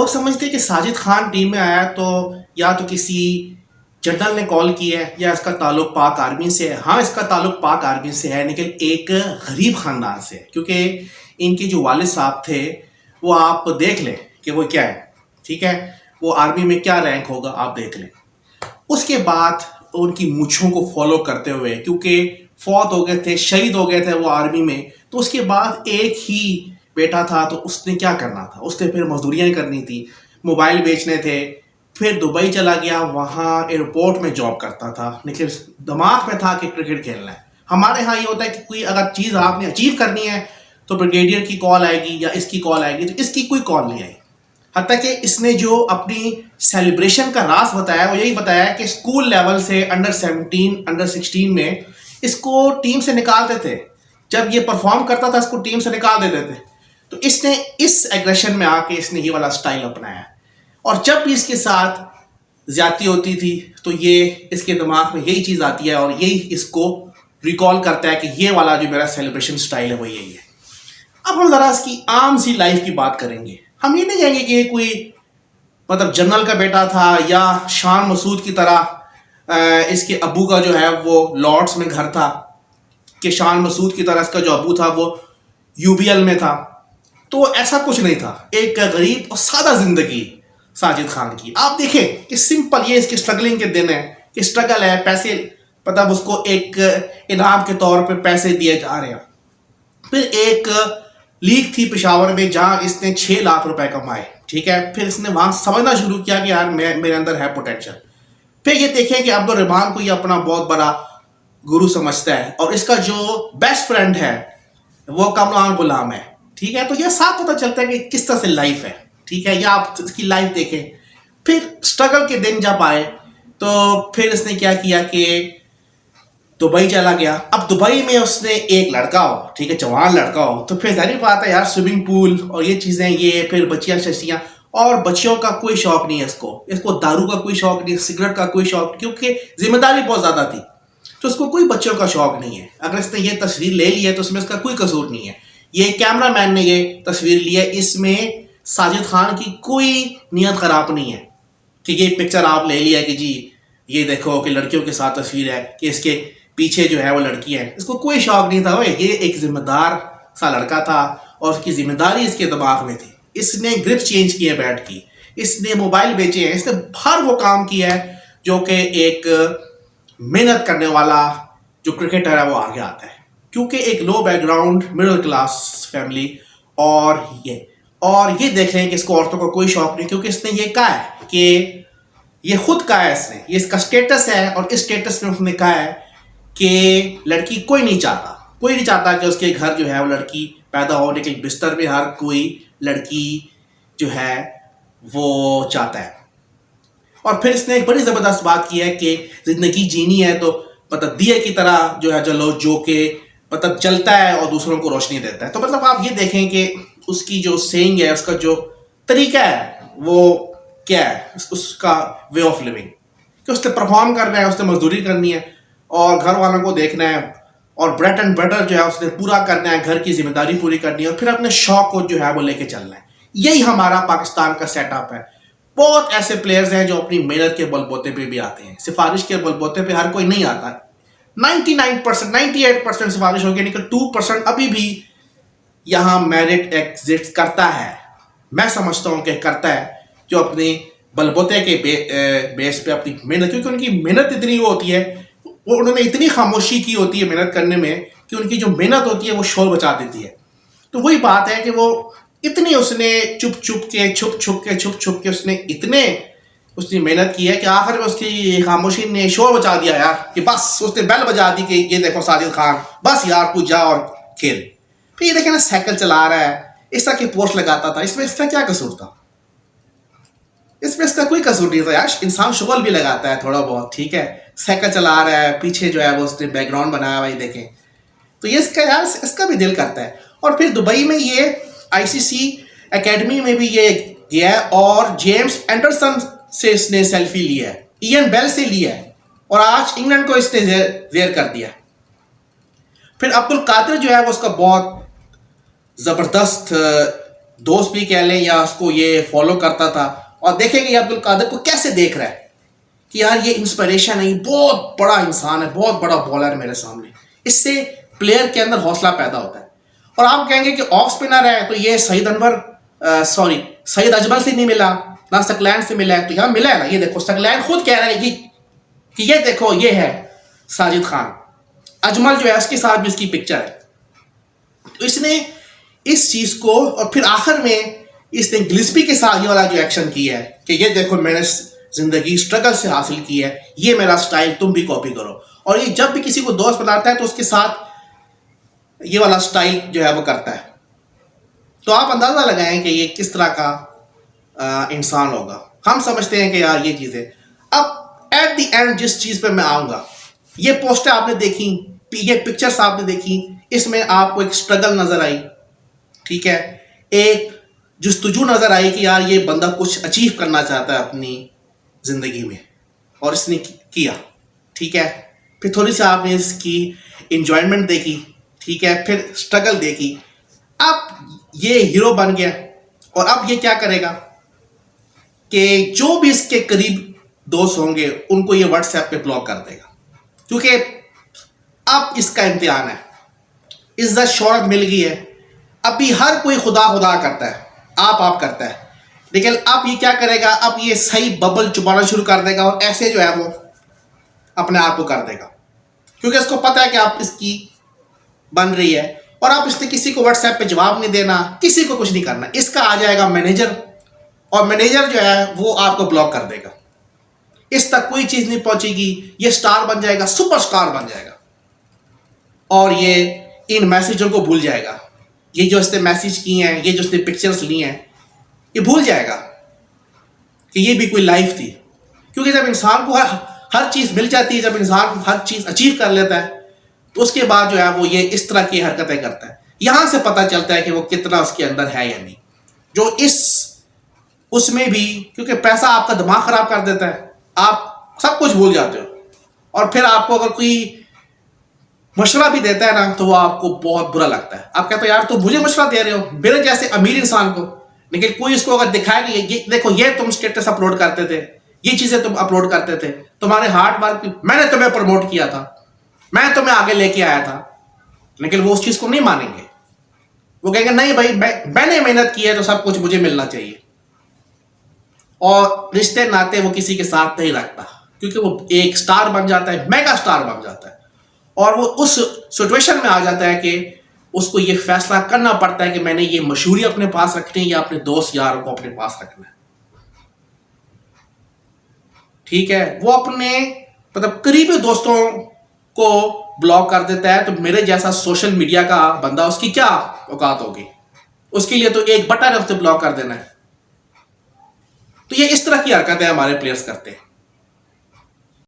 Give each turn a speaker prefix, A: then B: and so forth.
A: लोग समझते हैं कि साजिद खान टीम में आया तो या तो किसी जनरल ने कॉल की है या इसका ताल्लुक पाक आर्मी से है। हाँ, इसका ताल्लुक पाक आर्मी से है, लेकिन एक गरीब खानदान से है, क्योंकि इनके जो वालिद साहब थे वो आप देख लें कि वो क्या है। ठीक है, वो आर्मी में क्या रैंक होगा आप देख लें। उसके बाद उनकी मूछों को फॉलो करते हुए, क्योंकि फौत हो गए थे, शहीद हो गए थे वो आर्मी में, तो उसके बाद एक ही बेटा था, तो उसने क्या करना था, उसने फिर मजदूरियाँ करनी थी, मोबाइल बेचने थे, फिर दुबई चला गया, वहाँ एयरपोर्ट में जॉब करता था, लेकिन दिमाग में था कि क्रिकेट खेलना है। हमारे यहाँ ये होता है कि कोई अगर चीज़ आपने अचीव करनी है तो ब्रिगेडियर की कॉल आएगी या इसकी कॉल आएगी, तो इसकी कोई कॉल नहीं आई। हत्ता कि इसने जो अपनी सेलिब्रेशन का राज बताया वो यही बताया कि स्कूल लेवल से अंडर 17 अंडर 16 में इसको टीम से निकालते थे। जब ये परफॉर्म करता था इसको टीम से निकाल देते थे। तो इसने इस एग्रेशन में आके इसने ये वाला स्टाइल अपनाया, और जब भी इसके साथ ज्यादती होती थी तो ये इसके दिमाग में यही चीज़ आती है और यही इसको रिकॉल करता है कि ये वाला जो मेरा सेलिब्रेशन स्टाइल है वो यही है। अब हम ज़रा इसकी आम सी लाइफ की बात करेंगे। हम ये नहीं कहेंगे कि ये कोई मतलब जनरल का बेटा था या शान मसूद की तरह इसके अबू का जो है वो लॉर्ड्स में घर था, कि शान मसूद की तरह इसका जो अबू था वो यूबीएल में था। तो ऐसा कुछ नहीं था, एक गरीब और सादा जिंदगी साजिद खान की। आप देखें कि सिंपल ये इसके स्ट्रगलिंग के दिन है कि स्ट्रगल है, पैसे मतलब उसको एक इनाम के तौर पे पैसे दिए जा रहे हैं। फिर एक लीग थी पेशावर में जहां इसने 6 लाख रुपए कमाए। ठीक है, फिर इसने वहां समझना शुरू किया कि यार मेरे अंदर है पोटेंशियल। फिर ये देखें कि अब्दुल रहमान को ये अपना बहुत बड़ा गुरु समझता है और इसका जो बेस्ट फ्रेंड है वो कमरान गुलाम है। ठीक है, तो ये साफ पता चलता है कि किस तरह से लाइफ है। ठीक है, या आप इसकी लाइफ देखें। फिर स्ट्रगल के दिन जब आए तो फिर इसने क्या किया कि दुबई चला गया। अब दुबई में उसने एक लड़का हो, ठीक है, जवान लड़का हो, तो फिर जाहिर बात है यार स्विमिंग पूल और ये चीज़ें, ये फिर बच्चियाँ शच्चियाँ, और बच्चियों का कोई शौक नहीं है इसको दारू का कोई शौक नहीं, सिगरेट का कोई शौक, क्योंकि जिम्मेदारी बहुत ज़्यादा थी, तो उसको कोई बच्चों का शौक नहीं है। अगर इसने ये तस्वीर ले ली है तो उसमें इसका कोई कसूर नहीं है। ये कैमरा मैन ने ये तस्वीर ली है, इसमें साजिद खान की कोई नीयत ख़राब नहीं है कि ये पिक्चर आप ले लिया कि जी ये देखो कि लड़कियों के साथ तस्वीर है कि इसके पीछे जो है वो लड़की है। इसको कोई शौक नहीं था, ये एक जिम्मेदार सा लड़का था और उसकी जिम्मेदारी इसके दिमाग में थी। इसने ग्रिप चेंज की है बैट की, इसने मोबाइल बेचे हैं, इसने हर वो काम किया है जो कि एक मेहनत करने वाला जो क्रिकेटर है वो आगे आता है। क्योंकि एक लो बैकग्राउंड मिडिल क्लास फैमिली, और ये देख रहे हैं कि इसको औरतों का कोई शौक नहीं, क्योंकि इसने ये कहा है कि ये खुद कहा है इसने, ये इसका स्टेटस है और इस स्टेटस में उसने कहा है कि लड़की कोई नहीं चाहता कि उसके घर जो है वो लड़की पैदा हो, लेकिन बिस्तर में हर कोई लड़की जो है वो चाहता है। और फिर इसने एक बड़ी ज़बरदस्त बात की है कि ज़िंदगी जीनी है तो मतलब दिए की तरह जो है जलो, जो कि मतलब जलता है और दूसरों को रोशनी देता है। तो मतलब आप ये देखें कि उसकी जो सेइंग है, उसका जो तरीका है वो क्या है, उसका वे ऑफ लिविंग, कि उसने परफॉर्म करना है, उसने मजदूरी करनी है और घर वालों को देखना है, और ब्रेड एंड बटर जो है उसने पूरा करना है, घर की जिम्मेदारी पूरी करनी है, और फिर अपने शौक को जो है वो लेके चलना है। यही हमारा पाकिस्तान का सेटअप है। बहुत ऐसे प्लेयर्स हैं जो अपनी मेहनत के बलबूते पे भी आते हैं, सिफारिश के बलबूते पे हर कोई नहीं आता। 99% 98% सिफारिश होगी, लेकिन 2% अभी भी यहाँ मेरिट एग्जिस्ट करता है। मैं समझता हूँ कि करता है, जो अपने बलबूते के बेस पे अपनी मेहनत, क्योंकि उनकी मेहनत इतनी वो होती है, वो उन्होंने इतनी खामोशी की होती है मेहनत करने में कि उनकी जो मेहनत होती है वो शोर बचा देती है। तो वही बात है कि वो इतनी उसने छुप छुप के उसने इतने उसने मेहनत की है कि आखिर में उसकी खामोशी ने शोर बचा दिया यार, कि बस उसने बेल बजा दी कि ये देखो साजिद खान, बस यार तू जा और खेल। फिर ये देखे ना साइकिल चला रहा है, इस तरह की पोस्ट लगाता था, इसमें इसका क्या कसूर था? इसमें इसका कोई कसूर नहीं था यार। इंसान शुगल भी लगाता है थोड़ा बहुत, ठीक है, साइकिल चला रहा है, पीछे जो है वो उसने बैकग्राउंड बनाया हुआ, देखें तो ये इसका यार इसका भी दिल करता है। और फिर दुबई में ये आईसीसी एकेडमी में भी ये गया है और जेम्स एंडरसन से इसने सेल्फी लिया है, इयन बेल से लिया है, और आज इंग्लैंड को इसने जेर कर दिया। फिर अब्दुल कादिर जो है वो उसका बहुत ज़बरदस्त दोस्त भी कह लें या उसको ये फॉलो करता था, और देखेंगे अब्दुल कादिर को कैसे देख रहा है कि यार ये इंस्पिरेशन है, ये बहुत बड़ा इंसान है, बहुत बड़ा बॉलर है मेरे सामने। इससे प्लेयर के अंदर हौसला पैदा होता है। और आप कहेंगे कि ऑफ स्पिनर है तो ये सईद अजमल से नहीं मिला, ना सकलैन से मिला है, तो यहाँ मिला है ना। ये देखो सकलैन खुद कह रहा है कि ये देखो ये है साजिद खान, अजमल जो है उसके साथ भी इसकी पिक्चर है। तो इसने इस चीज को, और फिर आखिर में इसने गिलिस्पी के साथ ये वाला जो एक्शन किया है कि ये देखो मैंने जिंदगी स्ट्रगल से हासिल की है, ये मेरा स्टाइल, तुम भी कॉपी करो। और ये जब भी किसी को दोस्त बनाता है तो उसके साथ ये वाला स्टाइल जो है वो करता है। तो आप अंदाजा लगाएं कि ये किस तरह का इंसान होगा। हम समझते हैं कि यार ये चीजें, अब एट द एंड जिस चीज पे मैं आऊंगा, ये पोस्टर आपने देखी, ये पिक्चर्स आपने देखी, इसमें आपको एक स्ट्रगल नजर आई, ठीक है, एक जुस्तजू नजर आई कि यार ये बंदा कुछ अचीव करना चाहता है अपनी जिंदगी में, और इसने किया, ठीक है। फिर थोड़ी सी आपने इसकी इंजॉयमेंट देखी, ठीक है, फिर स्ट्रगल देखी, अब ये हीरो बन गया। और अब ये क्या करेगा कि जो भी इसके करीब दोस्त होंगे उनको ये व्हाट्सएप पे ब्लॉक कर देगा, क्योंकि अब इसका इम्तिहान है। इज्जत शोहरत मिल गई है, अभी हर कोई खुदा खुदा करता है, आप करता है, लेकिन अब ये क्या करेगा, अब ये सही बबल चुपाना शुरू कर देगा और ऐसे जो है वो अपने आप को कर देगा, क्योंकि इसको पता है कि आप इसकी बन रही है। और आप इसने किसी को व्हाट्सएप पे जवाब नहीं देना, किसी को कुछ नहीं करना, इसका आ जाएगा मैनेजर, और मैनेजर जो है वो आपको ब्लॉक कर देगा, इस तक कोई चीज नहीं पहुंचेगी, ये स्टार बन जाएगा, सुपरस्टार बन जाएगा, और ये इन मैसेजों को भूल जाएगा। ये जो इसने मैसेज किए हैं, ये जो इसने पिक्चर्स ली हैं, ये भूल जाएगा कि ये भी कोई लाइफ थी। क्योंकि जब इंसान को हर चीज मिल जाती है, जब इंसान हर चीज अचीव कर लेता है, तो उसके बाद जो है वो ये इस तरह की हरकतें करता है। यहां से पता चलता है कि वो कितना उसके अंदर है या नहीं। जो उसमें भी, क्योंकि पैसा आपका दिमाग खराब कर देता है, आप सब कुछ भूल जाते हो, और फिर आपको अगर कोई मशवरा भी देता है ना तो वो आपको बहुत बुरा लगता है। आप कहते हो यार तुम मुझे मशवरा दे रहे हो, मेरे जैसे अमीर इंसान को, लेकिन कोई इसको अगर दिखाए कि ये देखो ये तुम स्टेटस अपलोड करते थे, ये चीजें तुम अपलोड करते थे, तुम्हारे हार्ड वर्क, मैंने तुम्हें प्रमोट किया था, मैं तुम्हें आगे लेके आया था, लेकिन वो उस चीज को नहीं मानेंगे। वो कहेंगे नहीं भाई मैंने मेहनत की है तो सब कुछ मुझे मिलना चाहिए। और रिश्ते नाते वो किसी के साथ नहीं रखता, क्योंकि वो एक स्टार बन जाता है, मेगा स्टार बन जाता है, और वो उस सिचुएशन में आ जाता है कि उसको ये फैसला करना पड़ता है कि मैंने ये मशहूरी अपने पास रखनी है या अपने दोस्त यारों को अपने पास रखना है, ठीक है। वो अपने मतलब करीबी दोस्तों को ब्लॉक कर देता है। तो मेरे जैसा सोशल मीडिया का बंदा, उसकी क्या औकात होगी, उसके लिए तो एक बटन है उसे ब्लॉक कर देना है। तो ये इस तरह की हरकतें हमारे प्लेयर्स करते हैं।